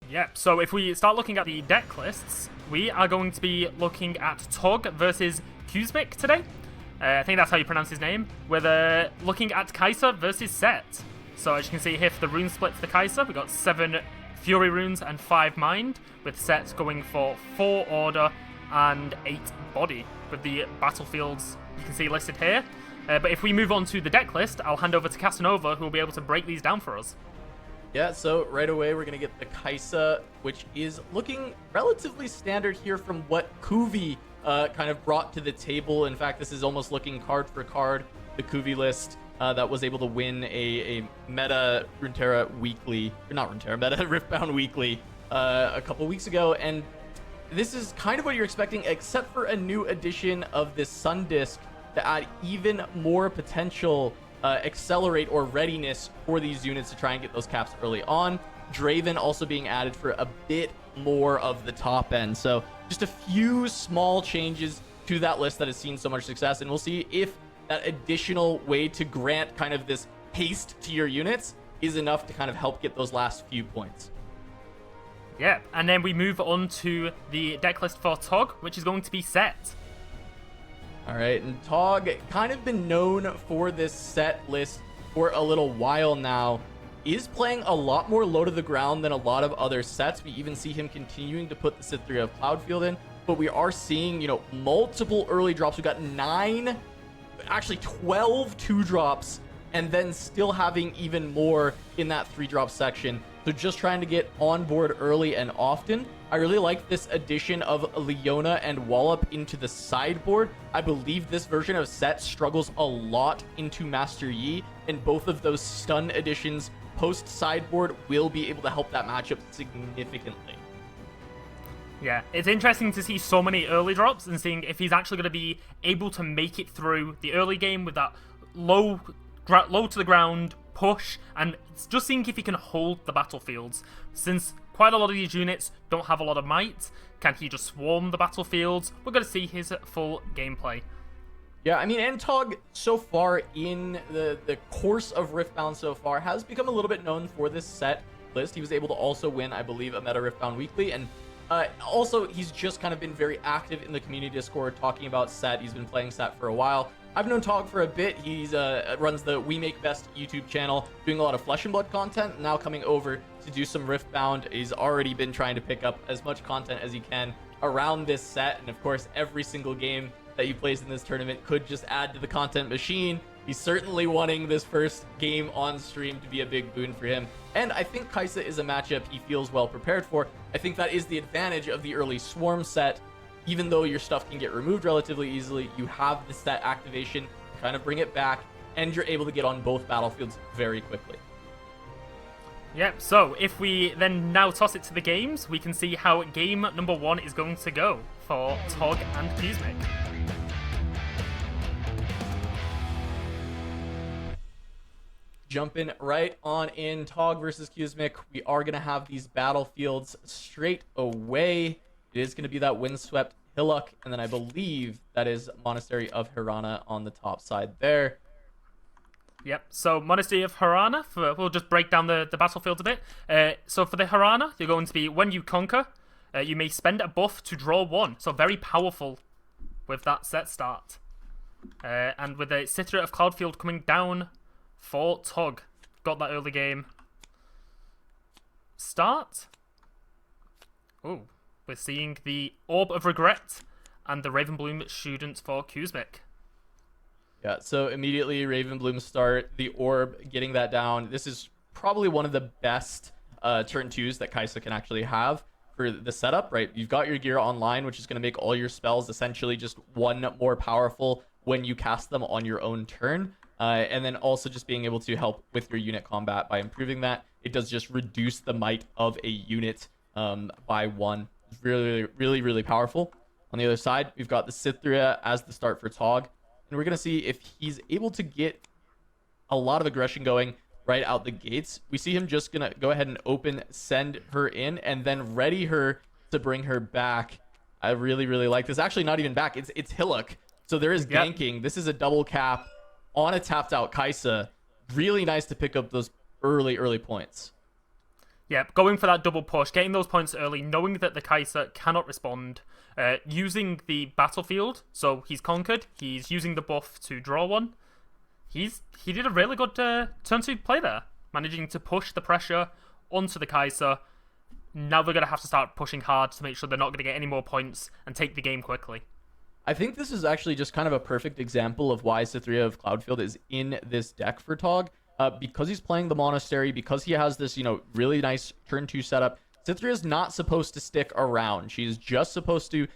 Yep, so if we start looking at the deck lists, we are going to be looking at Tog versus Qzmik today. I think that's how you pronounce his name. We're looking at Kai'Sa versus SETT. So as you can see here, for the rune split for the Kai'Sa, we got 7 Fury runes and 5 Mind, with SETT going for 4 Order and 8 Body, with the battlefields you can see listed here. But if we move on to the deck list, I'll hand over to Casanova, who will be able to break these down for us. Yeah, so right away we're going to get the Kai'Sa, which is looking relatively standard here from what Kuvi kind of brought to the table. In fact, this is almost looking card for card, the Kuvi list that was able to win a meta Runeterra weekly, or not Runeterra, meta Riftbound weekly a couple weeks ago. And this is kind of what you're expecting, except for a new addition of this Sun Disk to add even more potential accelerate or readiness for these units to try and get those caps early on. Draven also being added for a bit more of the top end. So just a few small changes to that list that has seen so much success, and we'll see if that additional way to grant kind of this haste to your units is enough to kind of help get those last few points. Yeah, and then we move on to the deck list for Tog, which is going to be SETT. All right, and Tog kind of been known for this set list for a little while now. Is playing a lot more low to the ground than a lot of other sets. We even see him continuing to put the Cithria of Cloudfield in, but we are seeing, you know, multiple early drops. We got 9, actually 12 2-drops, and then still having even more in that 3-drop section. So just trying to get on board early and often. I really like this addition of Leona and Wallop into the sideboard. I believe this version of SETT struggles a lot into Master Yi, and both of those stun additions post sideboard will be able to help that matchup significantly. Yeah, it's interesting to see so many early drops and seeing if he's actually going to be able to make it through the early game with that low to the ground push, and just seeing if he can hold the battlefields. Since quite a lot of these units don't have a lot of might, can he just swarm the battlefields? We're going to see his full gameplay. Yeah, I mean, Tog so far in the course of Riftbound so far has become a little bit known for this set list. He was able to also win, I believe, a meta Riftbound weekly, and also he's just kind of been very active in the community Discord talking about SETT. He's been playing SETT for a while. I've known Tog for a bit. He's runs the We Make Best YouTube channel, doing a lot of Flesh and Blood content, now coming over to do some Riftbound. He's already been trying to pick up as much content as he can around this set, and of course every single game that he plays in this tournament could just add to the content machine. He's certainly wanting this first game on stream to be a big boon for him, and I think Kai'Sa is a matchup he feels well prepared for. I think that is the advantage of the early Swarm set. Even though your stuff can get removed relatively easily, you have the set activation to kind of bring it back, and you're able to get on both battlefields very quickly. Yep, so if we then now toss it to the games, we can see how game number 1 is going to go for Tog and Qzmik. Jumping right on in, Tog versus Qzmik. We are going to have these battlefields straight away. It is going to be that windswept hillock, and then I believe that is Monastery of Hirana on the top side there. Yep, so Monastery of Hirana, we'll just break down the battlefield a bit. So for the Hirana, you're going to be, when you conquer, you may spend a buff to draw 1. So very powerful with that set start. And with the Cithria of Cloudfield coming down for Tog. Got that early game start. Ooh. We're seeing the Orb of Regret and the Ravenbloom students for Qzmik. Yeah, so immediately Ravenbloom start, the Orb, getting that down. This is probably one of the best turn 2s that Kai'Sa can actually have for the setup, right? You've got your gear online, which is going to make all your spells essentially just 1 more powerful when you cast them on your own turn. And then also just being able to help with your unit combat by improving that. It does just reduce the might of a unit by 1. Really powerful. On the other side, we've got the Cithria as the start for Tog, and we're gonna see if he's able to get a lot of aggression going right out the gates. We see him just gonna go ahead and send her in, and then ready her to bring her back. I really like this. Actually, not even back. It's Hillock, so there is ganking. This is a double cap on a tapped out Kai'Sa. Really nice to pick up those early points. Yep, going for that double push, getting those points early, knowing that the Kai'Sa cannot respond, using the battlefield, so he's conquered, he's using the buff to draw one. He did a really good turn 2 play there, managing to push the pressure onto the Kai'Sa. Now they're going to have to start pushing hard to make sure they're not going to get any more points and take the game quickly. I think this is actually just kind of a perfect example of why Cytherea of Cloudfield is in this deck for Tog. Because he's playing the Monastery, because he has this, really nice turn 2 setup, Cytherea is not supposed to stick around. She's just supposed to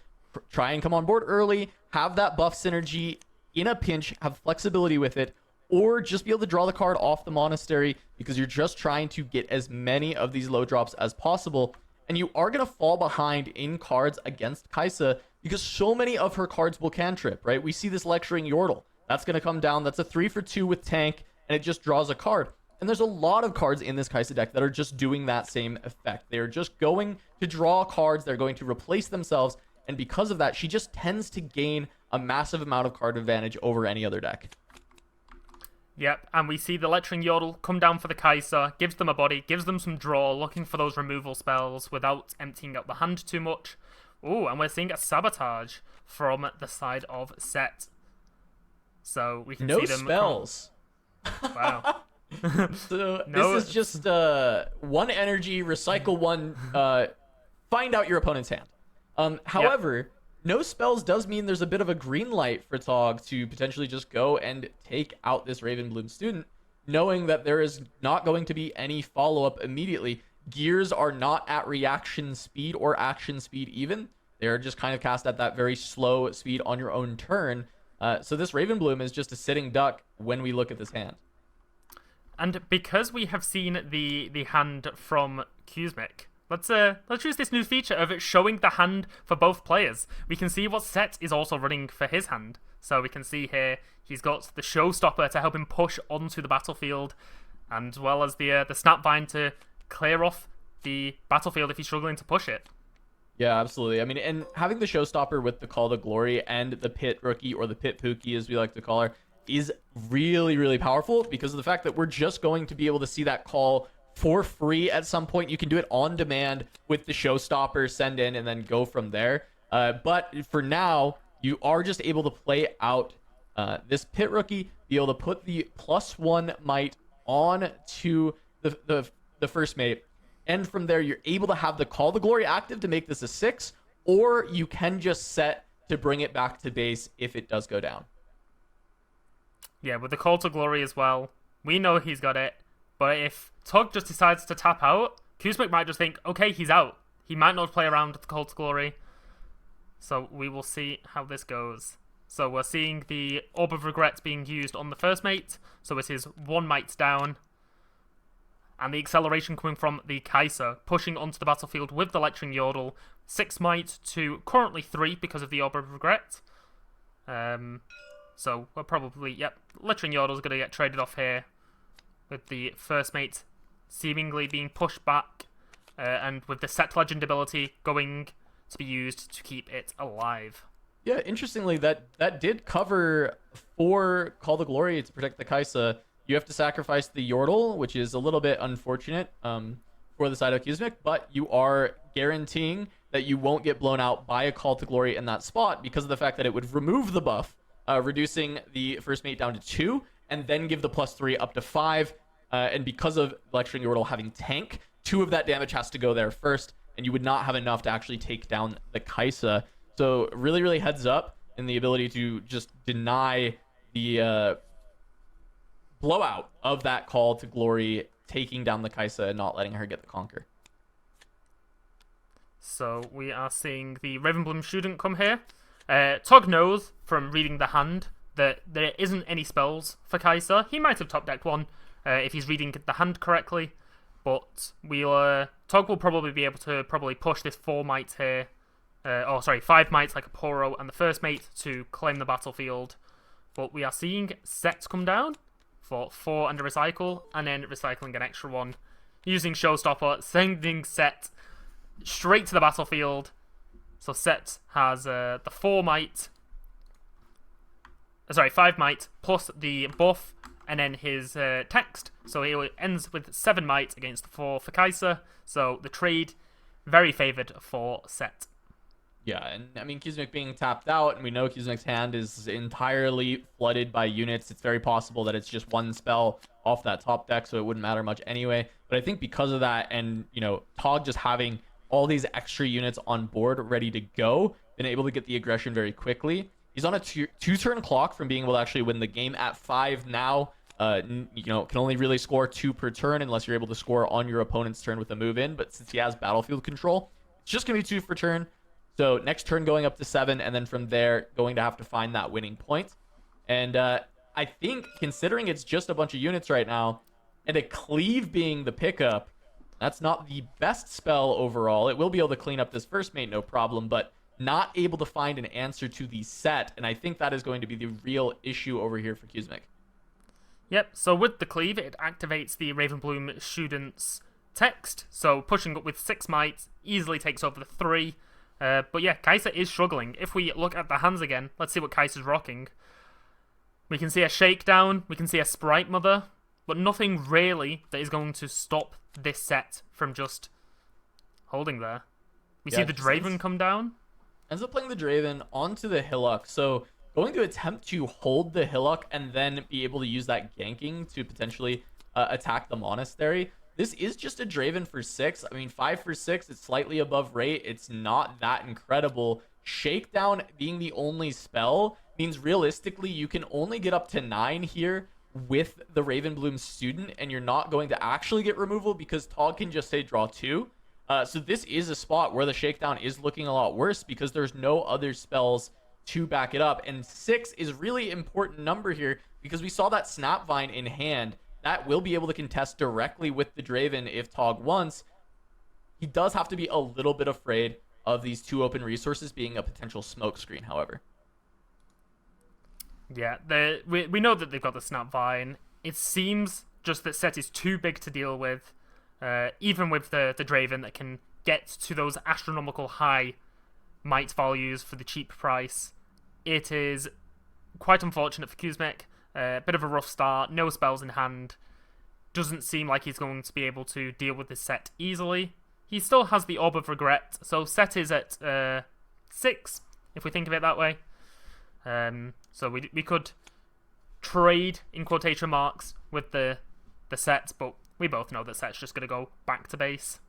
try and come on board early, have that buff synergy in a pinch, have flexibility with it, or just be able to draw the card off the Monastery because you're just trying to get as many of these low drops as possible. And you are going to fall behind in cards against Kai'Sa because so many of her cards will cantrip, right? We see this Lecturing Yordle. That's going to come down. That's a 3-for-2 with tank, and it just draws a card. And there's a lot of cards in this Kai'Sa deck that are just doing that same effect. They're just going to draw cards. They're going to replace themselves. And because of that, she just tends to gain a massive amount of card advantage over any other deck. Yep, and we see the Lecturing Yordle come down for the Kai'Sa, gives them a body, gives them some draw, looking for those removal spells without emptying out the hand too much. Ooh, and we're seeing a Sabotage from the side of SETT. So we can see them... No spells. Wow. So this is just one energy, recycle one, find out your opponent's hand. However, no spells does mean there's a bit of a green light for Tog to potentially just go and take out this Ravenbloom student, knowing that there is not going to be any follow-up immediately. Gears are not at reaction speed or action speed even. They're just kind of cast at that very slow speed on your own turn. So this Ravenbloom is just a sitting duck when we look at this hand. And because we have seen the hand from Qzmik, let's use this new feature of it showing the hand for both players. We can see what SETT is also running for his hand. So we can see here he's got the Showstopper to help him push onto the battlefield, and as well as the Snapvine to clear off the battlefield if he's struggling to push it. Yeah, absolutely. I mean, and having the Showstopper with the Call to Glory and the Pit Rookie, or the Pit Pookie as we like to call her, is really, really powerful because of the fact that we're just going to be able to see that call for free at some point. You can do it on demand with the Showstopper, send in, and then go from there. But for now, you are just able to play out this Pit Rookie, be able to put the +1 might on to the first mate, and from there, you're able to have the Call to Glory active to make this a 6, or you can just set to bring it back to base if it does go down. Yeah, with the Call to Glory as well, we know he's got it. But if Tug just decides to tap out, Qzmik might just think, okay, he's out. He might not play around with the Call to Glory. So we will see how this goes. So we're seeing the Orb of Regret being used on the first mate. So it is 1 might down. And the acceleration coming from the Kai'Sa, pushing onto the battlefield with the Lecturing Yordle. 6 might to currently 3 because of the Orb of Regret. So we're probably, Lecturing Yordle's going to get traded off here, with the first mate seemingly being pushed back, and with the SETT Legend ability going to be used to keep it alive. Yeah, interestingly, that did cover for Call to Glory to protect the Kai'Sa. You have to sacrifice the Yordle, which is a little bit unfortunate for the side of Qzmik, but you are guaranteeing that you won't get blown out by a Call to Glory in that spot because of the fact that it would remove the buff, reducing the first mate down to 2, and then give the +3 up to 5. And because of Lecturing Yordle having tank, 2 of that damage has to go there first, and you would not have enough to actually take down the Kai'Sa. So really, really heads up in the ability to just deny the blowout of that Call to Glory, taking down the Kai'Sa and not letting her get the conquer. So we are seeing the Ravenbloom student come here. Tog knows from reading the hand that there isn't any spells for Kai'Sa. He might have top decked one if he's reading the hand correctly, but Tog will probably be able to push this 4 might here, 5 mights like a Poro and the first mate to claim the battlefield. But we are seeing SETT come down for 4 and a recycle, and then recycling an extra 1, using Showstopper, sending SETT straight to the battlefield. So SETT has the 5 might plus the buff, and then his text. So he ends with 7 might against the 4 for Kai'Sa. So the trade, very favored for SETT. Yeah, and I mean, Qzmik being tapped out, and we know Qzmik's hand is entirely flooded by units. It's very possible that it's just one spell off that top deck, so it wouldn't matter much anyway. But I think because of that, and, you know, Tog just having all these extra units on board ready to go, been able to get the aggression very quickly. He's on a two-turn clock from being able to actually win the game at 5 now. You know, can only really score 2 per turn unless you're able to score on your opponent's turn with a move in. But since he has battlefield control, it's just going to be 2 per turn. So next turn going up to 7, and then from there going to have to find that winning point. And I think considering it's just a bunch of units right now, and a cleave being the pickup, that's not the best spell overall. It will be able to clean up this first mate, no problem, but not able to find an answer to the set. And I think that is going to be the real issue over here for Qzmik. Yep, so with the cleave, it activates the Ravenbloom student's text. So pushing up with 6 might easily takes over the 3. But yeah, Kai'Sa is struggling. If we look at the hands again, let's see what Kai'Sa's rocking. We can see a Shakedown, we can see a Sprite Mother, but nothing really that is going to stop this set from just holding there. We see the Draven come down. Ends up playing the Draven onto the Hillock, so going to attempt to hold the Hillock and then be able to use that ganking to potentially attack the Monastery. This is just a Draven for 6. I mean, 5 for 6, it's slightly above rate. It's not that incredible. Shakedown being the only spell means realistically you can only get up to 9 here with the Ravenbloom student, and you're not going to actually get removal because Tog can just say draw 2. So this is a spot where the Shakedown is looking a lot worse because there's no other spells to back it up. And 6 is really important number here because we saw that Snapvine in hand. That will be able to contest directly with the Draven if Tog wants. He does have to be a little bit afraid of these 2 open resources being a potential smokescreen, however. Yeah, we know that they've got the Snapvine. It seems just that SETT is too big to deal with, even with the Draven that can get to those astronomical high might values for the cheap price. It is quite unfortunate for Qzmik. Bit of a rough start, no spells in hand. Doesn't seem like he's going to be able to deal with this set easily. He still has the Orb of Regret, so SETT is at 6, if we think of it that way. So we could trade, in quotation marks, with the SETT, but we both know that SETT's just going to go back to base.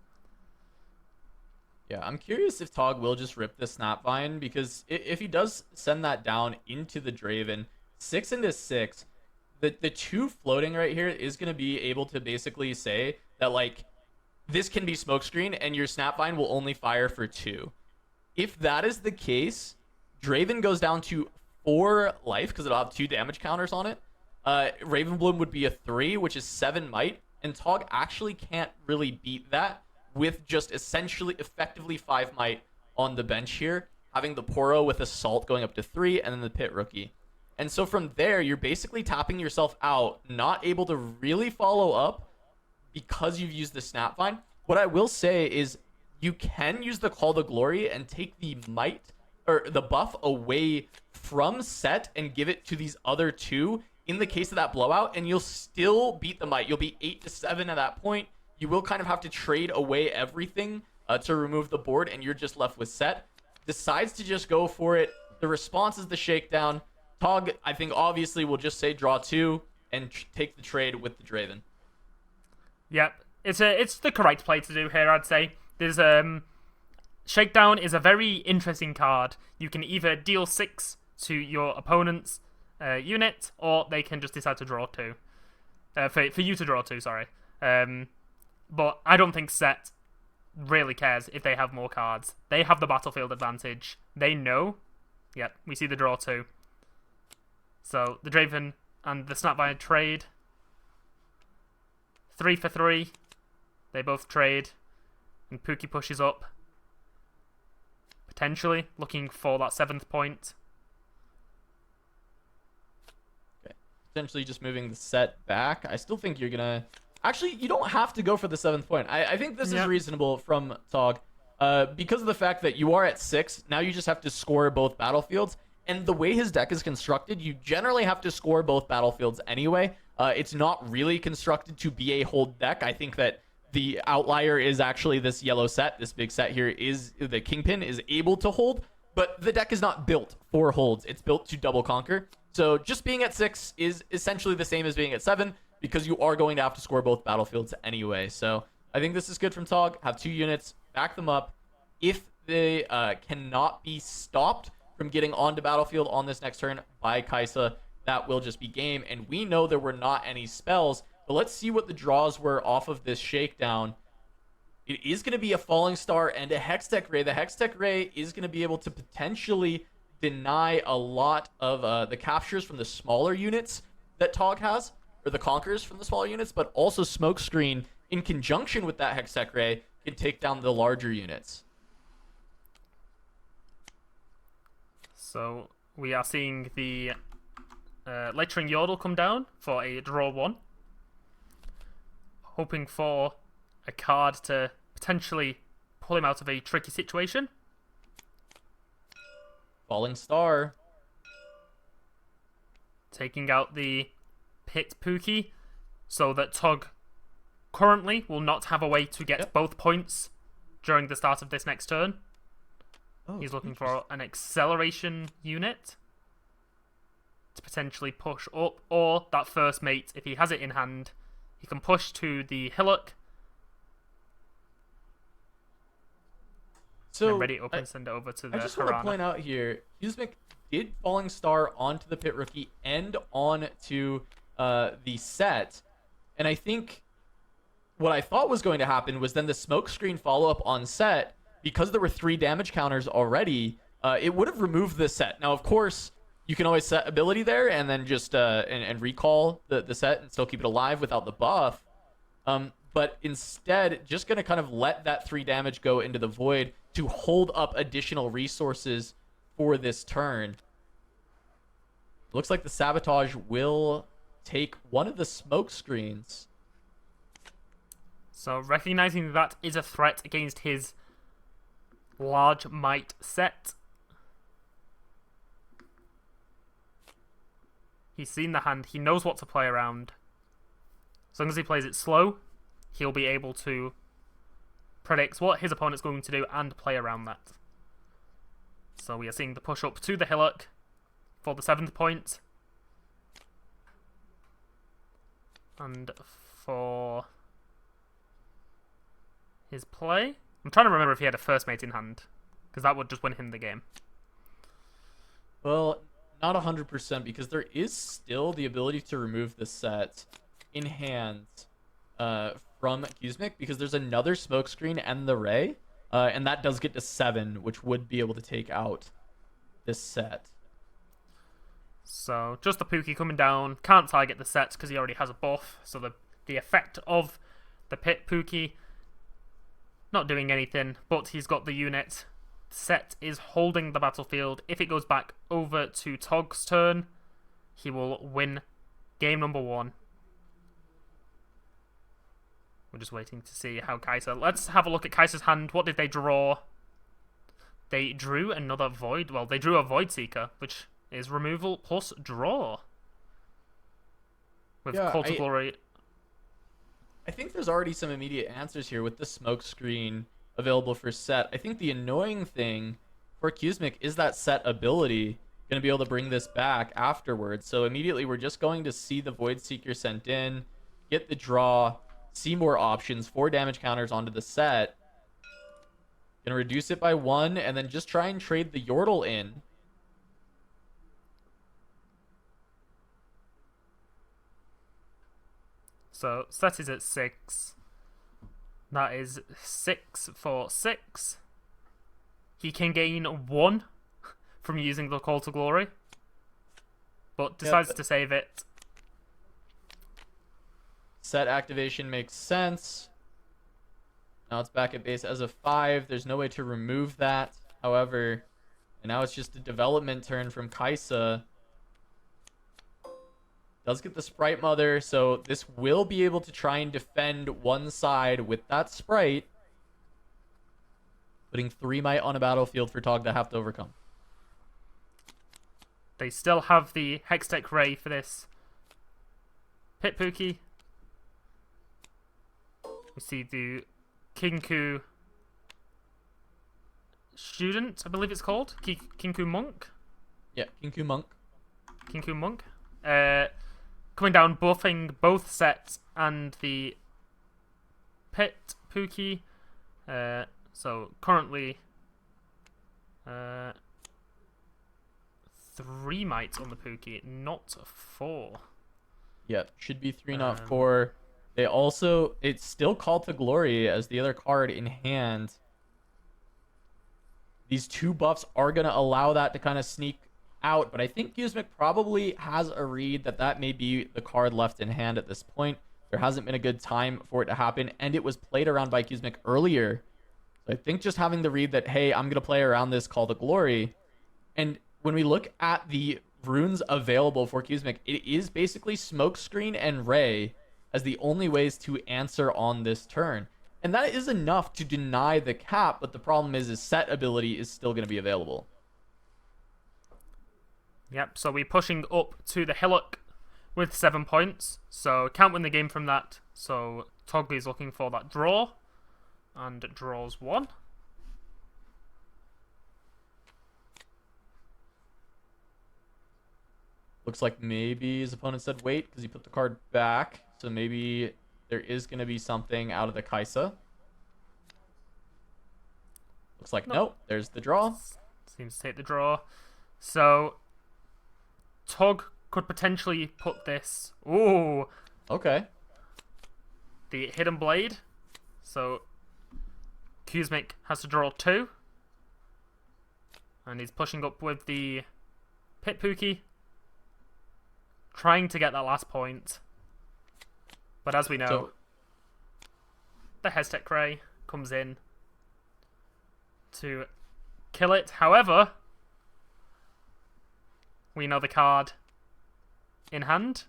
Yeah, I'm curious if Tog will just rip the Snapvine, because if he does send that down into the Draven, 6 into 6, the 2 floating right here is going to be able to basically say that, like, this can be smokescreen and your Snapvine will only fire for 2. If that is the case, Draven goes down to 4 life because it'll have 2 damage counters on it. Ravenbloom would be a 3, which is 7 might, and Tog actually can't really beat that with just effectively 5 might on the bench here, having the Poro with Assault going up to 3, and then the Pit Rookie. And so from there, you're basically tapping yourself out, not able to really follow up because you've used the Snapvine. What I will say is you can use the Call to Glory and take the might or the buff away from SETT and give it to these other 2 in the case of that blowout, and you'll still beat the might. You'll be 8-7 at that point. You will kind of have to trade away everything to remove the board, and you're just left with SETT. Decides to just go for it. The response is the Shakedown. Tog, I think, obviously will just say draw 2 and take the trade with the Draven. Yep, it's the correct play to do here, I'd say. There's Shakedown is a very interesting card. You can either deal 6 to your opponent's unit, or they can just decide to draw 2. For you to draw 2, sorry. But I don't think SETT really cares if they have more cards. They have the battlefield advantage. They know. Yep, we see the draw 2. So the Draven and the Snapvine trade. 3 for 3. They both trade. And Pookie pushes up. Potentially looking for that 7th point. Okay. Potentially just moving the set back. I still think you're going to... Actually, you don't have to go for the 7th point. I think this is reasonable from Tog. Because of the fact that you are at 6, now you just have to score both battlefields. And the way his deck is constructed, you generally have to score both battlefields anyway. It's not really constructed to be a hold deck. I think that the outlier is actually this yellow set. This big set here is the Kingpin is able to hold, but the deck is not built for holds. It's built to double conquer. So just being at 6 is essentially the same as being at 7 because you are going to have to score both battlefields anyway. So I think this is good from Tog. Have 2 units, back them up. If they cannot be stopped from getting onto battlefield on this next turn by Kaisa, that will just be game. And we know there were not any spells, but let's see what the draws were off of this shakedown. It is going to be a Falling Star and a Hextech Ray. The Hextech Ray is going to be able to potentially deny a lot of the captures from the smaller units that Tog has, or the conquers from the smaller units, but also Smokescreen in conjunction with that Hextech Ray can take down the larger units. So we are seeing the Lecturing Yordle come down for a draw 1. Hoping for a card to potentially pull him out of a tricky situation. Falling Star. Taking out the Pit Pookie so that Tog currently will not have a way to get both points during the start of this next turn. Oh, he's looking for an acceleration unit to potentially push up, or that first mate, if he has it in hand, he can push to the hillock. So and ready to open, send it over to the I just want to point out here, Qzmik did Falling Star onto the Pit Rookie and onto the set, and I think what I thought was going to happen was then the Smokescreen follow-up on set, because there were 3 damage counters already, it would have removed the set. Now, of course, you can always set ability there and then just and recall the set and still keep it alive without the buff. But instead, just going to kind of let that 3 damage go into the void to hold up additional resources for this turn. Looks like the Sabotage will take one of the smoke screens. So recognizing that is a threat against his large might set. He's seen the hand. He knows what to play around. As long as he plays it slow, he'll be able to predict what his opponent's going to do and play around that. So we are seeing the push up to the hillock for the 7th point. And for his play, I'm trying to remember if he had a first mate in hand, because that would just win him the game. Well, not 100%, because there is still the ability to remove the set in hand from Qzmik, because there's another smokescreen and the ray, and that does get to 7, which would be able to take out this set. So just the Pookie coming down, can't target the set because he already has a buff, so the effect of the Pit Pookie not doing anything, but he's got the unit. Set is holding the battlefield. If it goes back over to Tog's turn, he will win game number 1. We're just waiting to see how Kaiser... Let's have a look at Kaiser's hand. What did they draw? They drew another Void. Well, they drew a Void Seeker, which is removal plus draw. With Call to Glory. I think there's already some immediate answers here with the smoke screen available for set. I think the annoying thing for Qzmik is that set ability going to be able to bring this back afterwards. So immediately we're just going to see the Void Seeker sent in, get the draw, see more options, 4 damage counters onto the set. Gonna reduce it by 1 and then just try and trade the Yordle in. So set is at 6. That is 6 for 6. He can gain 1 from using the Call to Glory, but decides to save it. Set activation makes sense. Now it's back at base as a 5. There's no way to remove that. However, and now it's just a development turn from Kaisa. Does get the Sprite Mother, so this will be able to try and defend one side with that Sprite. Putting 3 might on a battlefield for Tog to have to overcome. They still have the Hextech Ray for this Pit Pookie. We see the Kinku Student, I believe it's called. Kinku Monk. Yeah, Kinku Monk. Kinku Monk. Coming down, buffing both sets and the Pit Pookie. So currently 3 mites on the Pookie, not 4. Yeah, should be 3, not 4. They also, it's still called to glory as the other card in hand. These 2 buffs are going to allow that to kind of sneak out, but I think Qzmik probably has a read that that may be the card left in hand at this point. There hasn't been a good time for it to happen, and it was played around by Qzmik earlier. So I think just having the read that, hey, I'm going to play around this call to glory. And when we look at the runes available for Qzmik, it is basically Smokescreen and Ray as the only ways to answer on this turn. And that is enough to deny the cap, but the problem is SETT ability is still going to be available. Yep, so we're pushing up to the hillock with 7 points. So can't win the game from that. So Togby is looking for that draw. And draws 1. Looks like maybe his opponent said wait because he put the card back. So maybe there is going to be something out of the Kaisa. Looks like nope. There's the draw. Seems to take the draw. So Tog could potentially put this. Ooh. Okay. The Hidden Blade. So Qzmik has to draw 2. And he's pushing up with the Pit Pookie. Trying to get that last point. But as we know, the Hestet Cray comes in to kill it. However, we know the card in hand.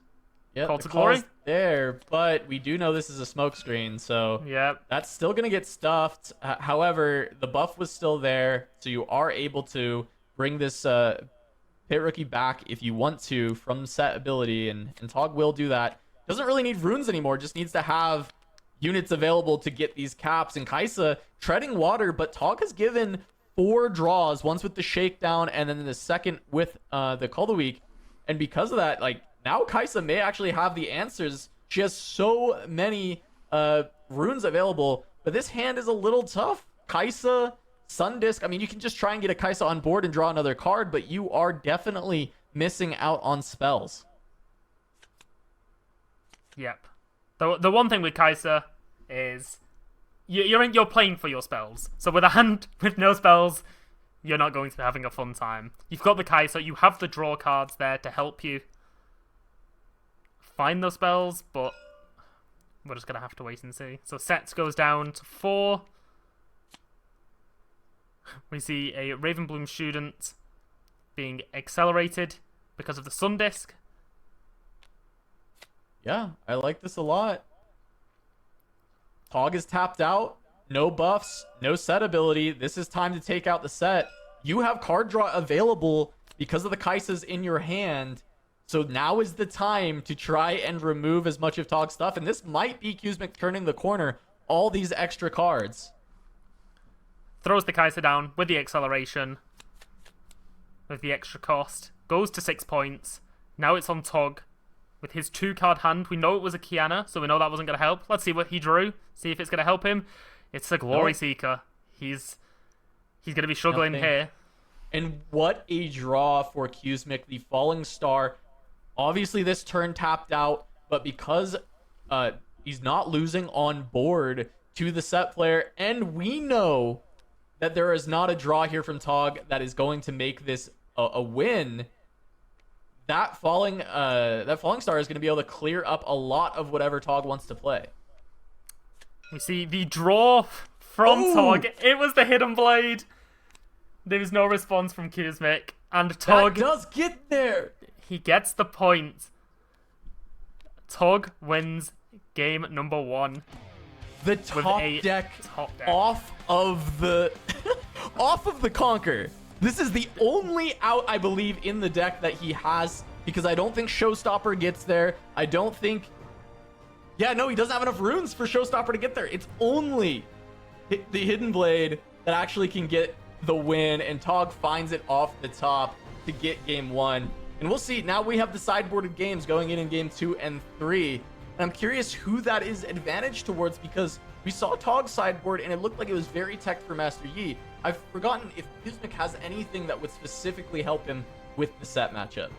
Yeah, Call to Glory. There, but we do know this is a Smokescreen, so that's still going to get stuffed. However, the buff was still there, so you are able to bring this Pit Rookie back if you want to from SETT ability, and Tog will do that. Doesn't really need runes anymore, just needs to have units available to get these caps. And Kaisa treading water, but Tog has given 4 draws, once with the Shakedown and then the second with the Call of the Week. And because of that, like, now Kaisa may actually have the answers. She has so many runes available, but this hand is a little tough. Kaisa, Sun Disc, I mean, you can just try and get a Kaisa on board and draw another card, but you are definitely missing out on spells. Yep. The one thing with Kaisa is you're playing for your spells. So with a hand with no spells, you're not going to be having a fun time. You've got the Kaisa, you have the draw cards there to help you find those spells, but we're just going to have to wait and see. So SETT goes down to 4. We see a Ravenbloom Student being accelerated because of the Sun Disc. Yeah, I like this a lot. Tog is tapped out. No buffs, no SETT ability. This is time to take out the SETT. You have card draw available because of the Kaisas in your hand. So now is the time to try and remove as much of Tog's stuff. And this might be Qzmik turning the corner. All these extra cards. Throws the Kaisa down with the acceleration. With the extra cost. Goes to 6 points. Now it's on Tog. With his 2-card hand. We know it was a Kiana, so we know that wasn't going to help. Let's see what he drew. See if it's going to help him. It's a Glory Seeker. He's going to be struggling here. And what a draw for Qzmik. The Falling Star. Obviously, this turn tapped out, but because he's not losing on board to the SETT player, and we know that there is not a draw here from Tog that is going to make this a win, that falling star is going to be able to clear up a lot of whatever Tog wants to play. We see the draw from Tog. It was the Hidden Blade. There was no response from Qzmik, and Tog that does get there. He gets the point. Tog wins game number 1. The top deck off of the off of the Conquer. This is the only out, I believe, in the deck that he has, because I don't think Showstopper gets there. I don't think Yeah, no, he doesn't have enough runes for Showstopper to get there. It's only the Hidden Blade that actually can get the win, and Tog finds it off the top to get game 1. And we'll see. Now we have the sideboarded games going in game 2 and 3. And I'm curious who that is advantage towards, because we saw Tog's sideboard and it looked like it was very tech for Master Yi. I've forgotten if Qzmik has anything that would specifically help him with the SETT matchup.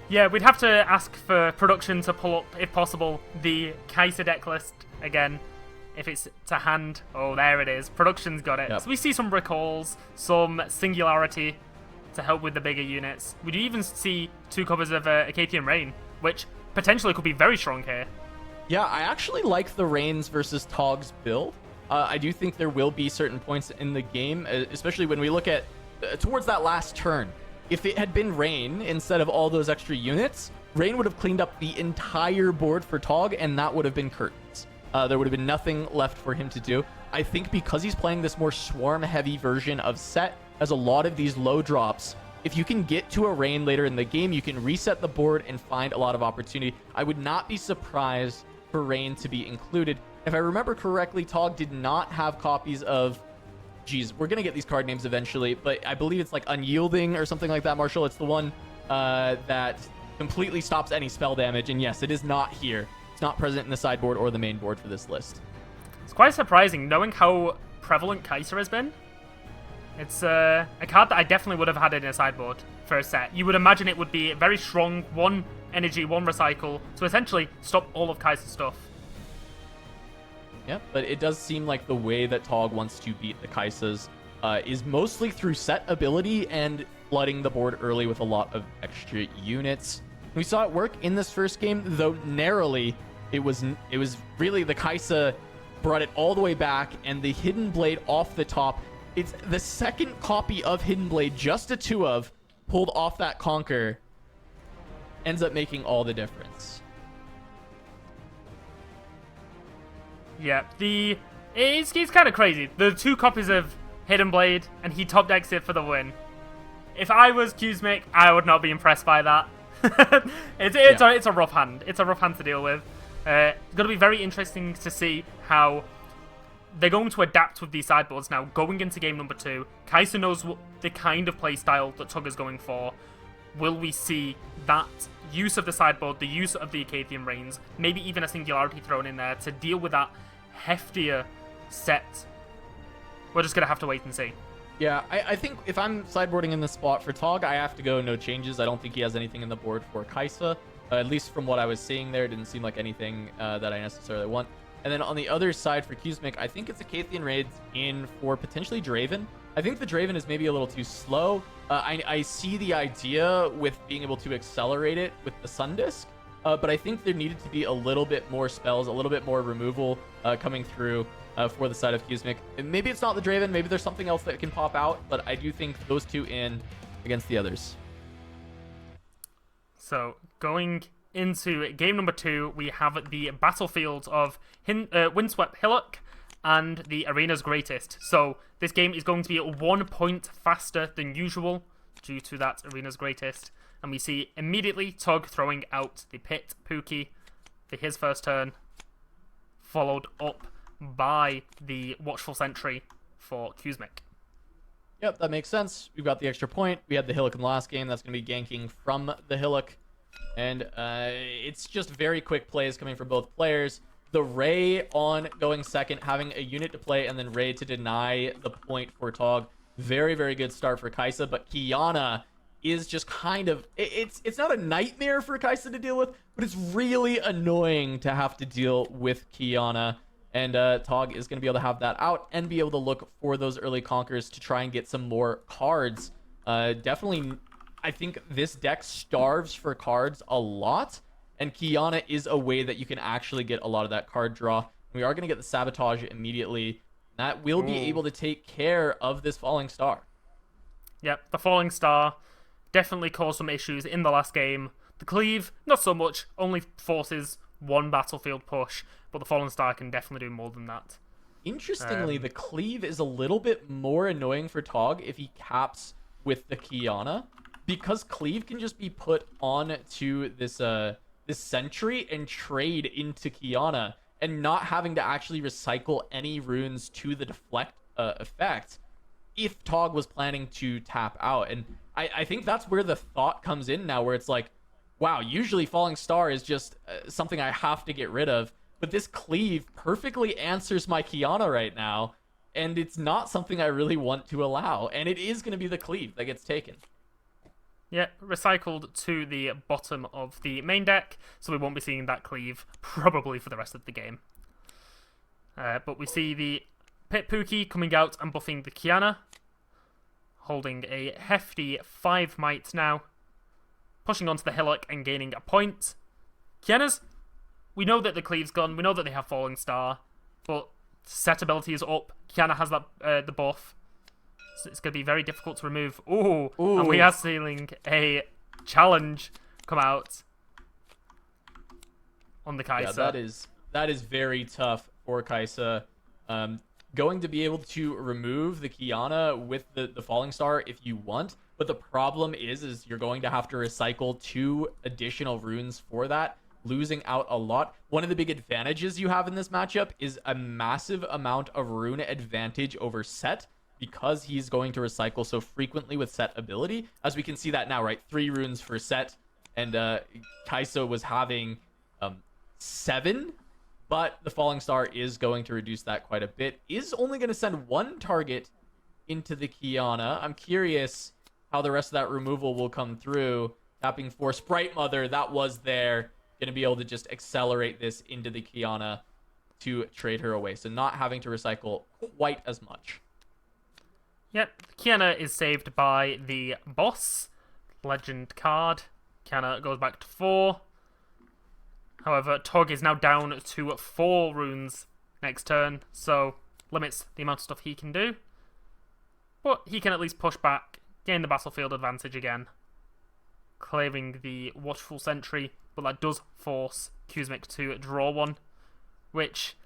Yeah, we'd have to ask for production to pull up, if possible, the Kai'Sa deck list again. If it's to hand. Oh, there it is. Production's got it. Yep. So we see some recalls, some singularity to help with the bigger units. We do even see 2 covers of Acathian Rain, which potentially could be very strong here. Yeah, I actually like the Rains versus Tog's build. I do think there will be certain points in the game, especially when we look at towards that last turn. If it had been Rain instead of all those extra units, Rain would have cleaned up the entire board for Tog, and that would have been curtains. There would have been nothing left for him to do. I think because he's playing this more swarm-heavy version of SETT, has a lot of these low drops. If you can get to a Rain later in the game, you can reset the board and find a lot of opportunity. I would not be surprised for Rain to be included. If I remember correctly, Tog did not have copies of... Geez, we're going to get these card names eventually, but I believe it's like Unyielding or something like that, Marshall. It's the one that completely stops any spell damage, and yes, it is not here. It's not present in the sideboard or the main board for this list. It's quite surprising, knowing how prevalent Kai'Sa has been. It's a card that I definitely would have had in a sideboard for a SETT. You would imagine it would be very strong, 1 energy, 1 recycle, to essentially stop all of Kai'Sa's stuff. Yeah, but it does seem like the way that Tog wants to beat the Kai'Sas is mostly through SETT ability and flooding the board early with a lot of extra units. We saw it work in this first game, though narrowly. It was really the Kai'Sa brought it all the way back, and the Hidden Blade off the top. It's the second copy of Hidden Blade, just a 2 of, pulled off that Conquer, ends up making all the difference. Yeah, it's kind of crazy. The 2 copies of Hidden Blade, and he top decks it for the win. If I was Qzmik, I would not be impressed by that. It's a rough hand. It's a rough hand to deal with. It's going to be very interesting to see how they're going to adapt with these sideboards now. Going into game number 2, Kai'Sa knows what the kind of playstyle that Tug is going for. Will we see that use of the sideboard, the use of the Acathian Rains, maybe even a Singularity thrown in there to deal with that heftier SETT? We're just going to have to wait and see. Yeah, I think if I'm sideboarding in this spot for Tog, I have to go no changes. I don't think he has anything in the board for Kai'Sa. At least from what I was seeing there, it didn't seem like anything that I necessarily want. And then on the other side for Qzmik, I think it's Acathian Raids in for potentially Draven. I think the Draven is maybe a little too slow. I see the idea with being able to accelerate it with the Sun Disk, but I think there needed to be a little bit more spells, a little bit more removal coming through for the side of Qzmik. And maybe it's not the Draven, maybe there's something else that can pop out, but I do think those 2 in against the others. So, going into game number 2, we have the battlefields of Windswept Hillock and the Arena's Greatest. So, this game is going to be 1 point faster than usual due to that Arena's Greatest. And we see immediately Tug throwing out the Pit Pookie for his first turn, followed up by the Watchful Sentry for Qzmik. Yep, that makes sense. We've got the extra point. We had the Hillock in the last game. That's going to be ganking from the Hillock. And it's just very quick plays coming from both players. The Ray on going second, having a unit to play, and then Ray to deny the point for Tog. Very, very good start for Kai'Sa, but Qiyana is just kind of... It's not a nightmare for Kai'Sa to deal with, but it's really annoying to have to deal with Qiyana. And Tog is going to be able to have that out and be able to look for those early conquers to try and get some more cards. Definitely, I think this deck starves for cards a lot, and Qiyana is a way that you can actually get a lot of that card draw. We are going to get the Sabotage immediately. That will be able to take care of this Falling Star. Yep, the Falling Star definitely caused some issues in the last game. The Cleave, not so much, only forces 1 battlefield push, but the Fallen Star can definitely do more than that. Interestingly, the Cleave is a little bit more annoying for Tog if he caps with the Qiyana, because Cleave can just be put on to this this sentry and trade into Kiana and not having to actually recycle any runes to the deflect effect if Tog was planning to tap out. And I think that's where the thought comes in now, where it's like, wow, usually Falling Star is just something I have to get rid of, but this cleave perfectly answers my Kiana right now, and it's not something I really want to allow, and it is going to be the cleave that gets taken. Yeah, recycled to the bottom of the main deck, so we won't be seeing that cleave probably for the rest of the game. But we see the Pit Pookie coming out and buffing the Kiana, holding a hefty 5 might now, pushing onto the hillock and gaining a point. Kiana's, we know that the cleave's gone, we know that they have Falling Star, but set ability is up. Kiana has that the buff. So it's going to be very difficult to remove. Ooh. And we are seeing a challenge come out on the Kai'Sa. Yeah, that is very tough for Kai'Sa. Going to be able to remove the Kiana with the Falling Star if you want, but the problem is you're going to have to recycle 2 additional runes for that, losing out a lot. One of the big advantages you have in this matchup is a massive amount of rune advantage over SETT, because he's going to recycle so frequently with SETT ability. As we can see that now, right? 3 runes for SETT, and Kai'Sa was having 7, but the Falling Star is going to reduce that quite a bit. Is only going to send 1 target into the Kiana. I'm curious how the rest of that removal will come through. Tapping for Sprite Mother, that was there. Going to be able to just accelerate this into the Kiana to trade her away. So not having to recycle quite as much. Yep, Kiana is saved by the boss legend card. Kiana goes back to 4. However, Tog is now down to 4 runes next turn, so limits the amount of stuff he can do. But he can at least push back, gain the battlefield advantage again, clearing the Watchful Sentry, but that does force Qzmik to draw 1, which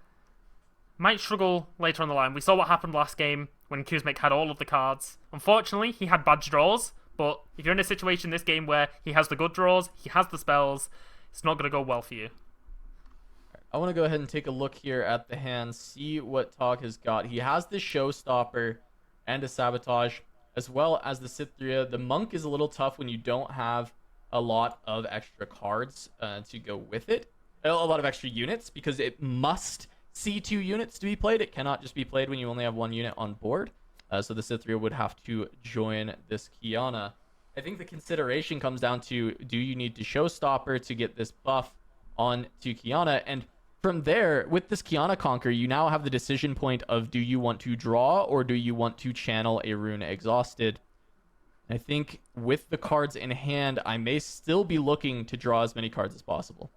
might struggle later on the line. We saw what happened last game when Qzmik had all of the cards. Unfortunately, he had bad draws, but if you're in a situation this game where he has the good draws, he has the spells, it's not going to go well for you. I want to go ahead and take a look here at the hand, see what Tog has got. He has the Showstopper and a Sabotage, as well as the Cytheria. The Monk is a little tough when you don't have a lot of extra cards to go with it. A lot of extra units, because it must see 2 units to be played. It cannot just be played when you only have 1 unit on board. So the Cytheria would have to join this Kiana. I think the consideration comes down to, do you need to Showstopper to get this buff on to Kiana? And from there, with this Kiana Conquer, you now have the decision point of, do you want to draw or do you want to channel a Rune Exhausted? I think with the cards in hand, I may still be looking to draw as many cards as possible.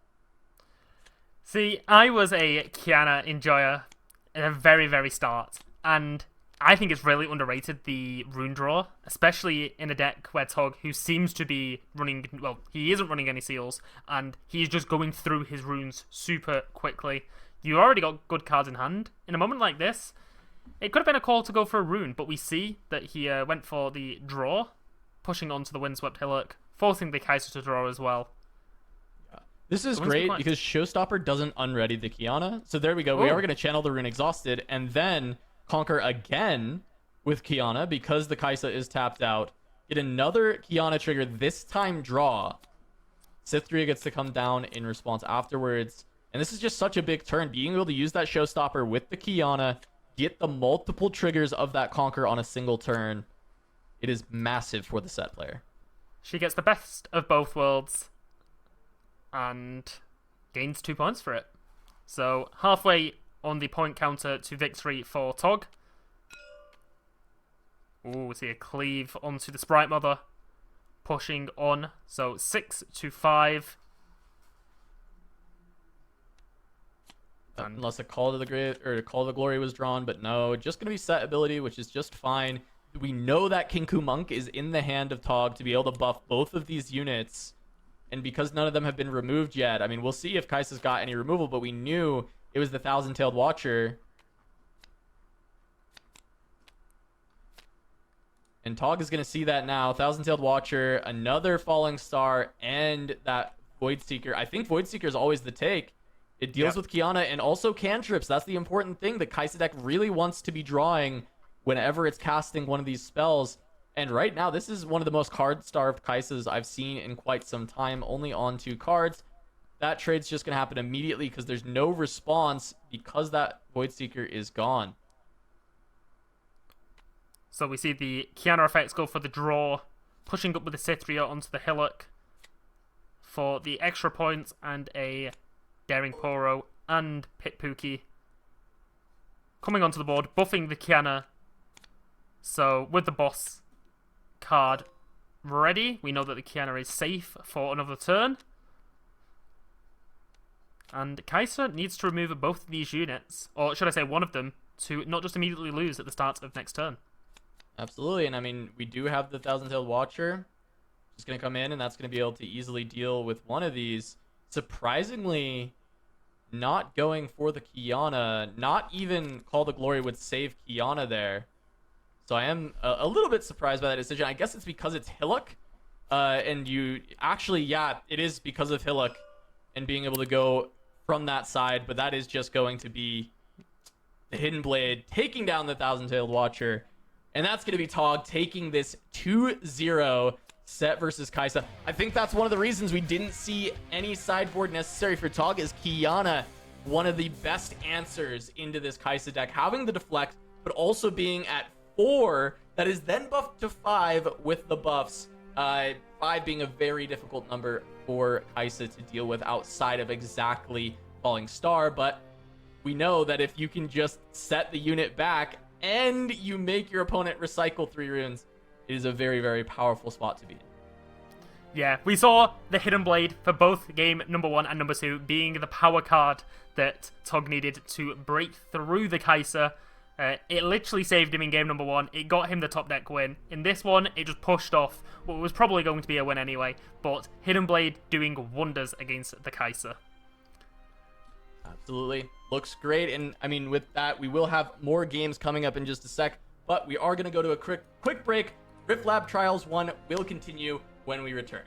See, I was a Kiana enjoyer at the very, very start, and I think it's really underrated, the rune draw, especially in a deck where Tog, who seems to be running, well, he isn't running any seals, and he's just going through his runes super quickly. You already got good cards in hand. In a moment like this, it could have been a call to go for a rune, but we see that he went for the draw, pushing onto the Windswept Hillock, forcing the Kai'Sa to draw as well. This is great because Showstopper doesn't unready the Kiana. So there we go. We are going to channel the Rune Exhausted and then conquer again with Kiana because the Kai'Sa is tapped out. Get another Kiana trigger, this time draw. Cytheria gets to come down in response afterwards. And this is just such a big turn. Being able to use that Showstopper with the Kiana, get the multiple triggers of that conquer on a single turn. It is massive for the SETT player. She gets the best of both worlds and gains 2 points for it. So halfway on the point counter to victory for Tog. Ooh, we see a cleave onto the Sprite Mother, pushing on. So 6-5. Unless a Call to the Great or Call to the Glory was drawn, but no, just gonna be SETT ability, which is just fine. We know that Kinku Monk is in the hand of Tog to be able to buff both of these units. And because none of them have been removed yet, I mean, we'll see if Kai'Sa's got any removal, but we knew it was the Thousand-Tailed Watcher. And Tog is going to see that now. Thousand-Tailed Watcher, another Falling Star, and that Void Seeker. I think Void Seeker is always the take. It deals with Qiyana and also cantrips. That's the important thing. The Kai'Sa deck really wants to be drawing whenever it's casting one of these spells. And right now, this is one of the most card-starved Kaisas I've seen in quite some time. Only on 2 cards. That trade's just going to happen immediately because there's no response because that Void Seeker is gone. So we see the Qiyana effects go for the draw, pushing up with the Citria onto the Hillock for the extra points and a Daring Poro and Pit Pookie coming onto the board, buffing the Qiyana. So with the boss card ready, we know that the Qiyana is safe for another turn. And Kai'Sa needs to remove both of these units, or should I say one of them, to not just immediately lose at the start of next turn. Absolutely, and I mean, we do have the Thousand-Tailed Watcher. Just going to come in, and that's going to be able to easily deal with one of these. Surprisingly, not going for the Qiyana. Not even Call the Glory would save Qiyana there. So I am a little bit surprised by that decision. I guess it's because it's Hillock. And you... Actually, yeah, it is because of Hillock and being able to go from that side. But that is just going to be the Hidden Blade taking down the Thousand-Tailed Watcher. And that's going to be Tog taking this 2-0 set versus Kai'Sa. I think that's one of the reasons we didn't see any sideboard necessary for Tog, is Qiyana one of the best answers into this Kai'Sa deck. Having the deflect, but also being at 4, that is then buffed to 5 with the buffs. 5 being a very difficult number for Kai'Sa to deal with outside of exactly Falling Star, but we know that if you can just set the unit back and you make your opponent recycle 3 runes, it is a very, very powerful spot to be in. Yeah, we saw the Hidden Blade for both game number 1 and number 2 being the power card that Tog needed to break through the Kai'Sa. It literally saved him in game number 1. It got him the top deck win. In this one, it just pushed off what was probably going to be a win anyway, but Hidden Blade doing wonders against the Kai'Sa. Absolutely. Looks great. And I mean, with that, we will have more games coming up in just a sec, but we are going to go to a quick break. Riftlab Trials 1 will continue when we return.